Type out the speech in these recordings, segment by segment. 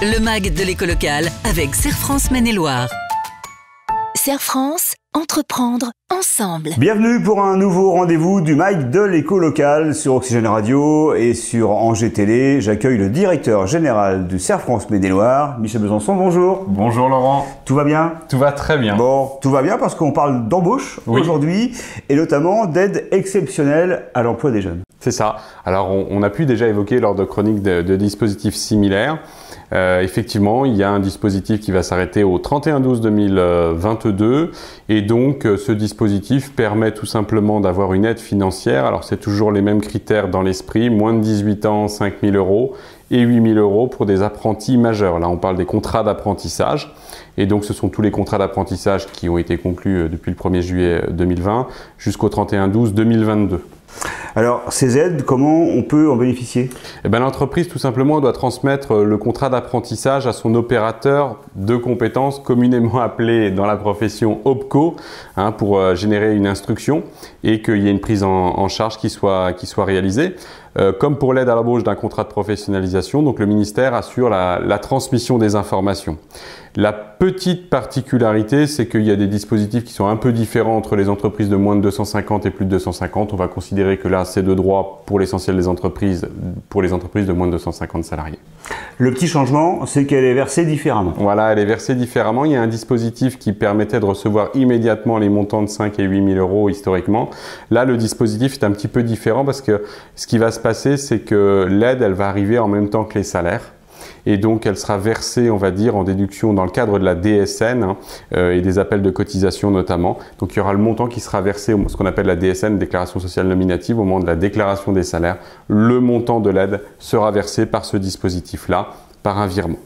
Le MAG de l'éco locale avec Serre France Maine-et-Loire. Serre France, entreprendre ensemble. Bienvenue pour un nouveau rendez-vous du MAG de l'éco locale sur Oxygène Radio et sur Angers Télé. J'accueille le directeur général du Serre France Maine-et-Loire, Michel Besançon. Bonjour. Bonjour Laurent. Tout va bien? Tout va très bien. Bon, tout va bien parce qu'on parle d'embauche aujourd'hui et notamment d'aide exceptionnelle à l'emploi des jeunes. C'est ça. Alors on a pu déjà évoquer lors de chroniques de dispositifs similaires. Effectivement, il y a un dispositif qui va s'arrêter au 31/12/2022 et donc ce dispositif permet tout simplement d'avoir une aide financière. Alors c'est toujours les mêmes critères dans l'esprit, moins de 18 ans, 5 000 € et 8 000 € pour des apprentis majeurs. Là on parle des contrats d'apprentissage et donc ce sont tous les contrats d'apprentissage qui ont été conclus depuis le 1er juillet 2020 jusqu'au 31/12/2022. Alors, ces aides, comment on peut en bénéficier? L'entreprise, tout simplement, doit transmettre le contrat d'apprentissage à son opérateur de compétences, communément appelé dans la profession OPCO, pour générer une instruction et qu'il y ait une prise en charge qui soit réalisée. Comme pour l'aide à l'embauche d'un contrat de professionnalisation, donc le ministère assure la transmission des informations. La petite particularité, c'est qu'il y a des dispositifs qui sont un peu différents entre les entreprises de moins de 250 et plus de 250. On va considérer que là, c'est de droit pour l'essentiel des entreprises, pour les entreprises de moins de 250 salariés. Le petit changement, c'est qu'elle est versée différemment. Voilà, elle est versée différemment. Il y a un dispositif qui permettait de recevoir immédiatement les montants de 5 et 8 000 € historiquement. Là, le dispositif est un petit peu différent parce que ce qui va se passer, c'est que l'aide, elle va arriver en même temps que les salaires. Et donc, elle sera versée, on va dire, en déduction dans le cadre de la DSN et des appels de cotisation notamment. Donc, il y aura le montant qui sera versé, ce qu'on appelle la DSN, déclaration sociale nominative, au moment de la déclaration des salaires. Le montant de l'aide sera versé par ce dispositif-là, par un virement.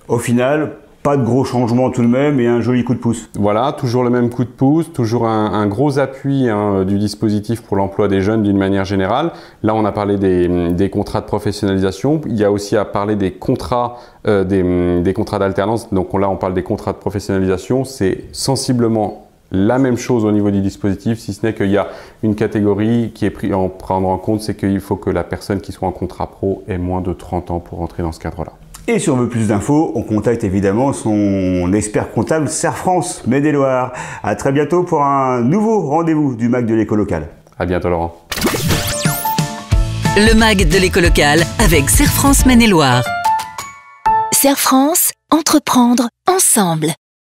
Au final, pas de gros changements tout de même et un joli coup de pouce. Voilà, toujours le même coup de pouce, toujours un gros appui du dispositif pour l'emploi des jeunes d'une manière générale. Là, on a parlé des contrats de professionnalisation. Il y a aussi à parler des contrats d'alternance. Donc là, on parle des contrats de professionnalisation. C'est sensiblement la même chose au niveau du dispositif, si ce n'est qu'il y a une catégorie qui est prise en prendre en compte, c'est qu'il faut que la personne qui soit en contrat pro ait moins de 30 ans pour entrer dans ce cadre-là. Et si on veut plus d'infos, on contacte évidemment son expert comptable Serre France Maine-et-Loire. À très bientôt pour un nouveau rendez-vous du MAG de l'éco locale. À bientôt Laurent. Le MAG de l'éco locale avec Serre France Maine-et-Loire. Serre France, entreprendre ensemble.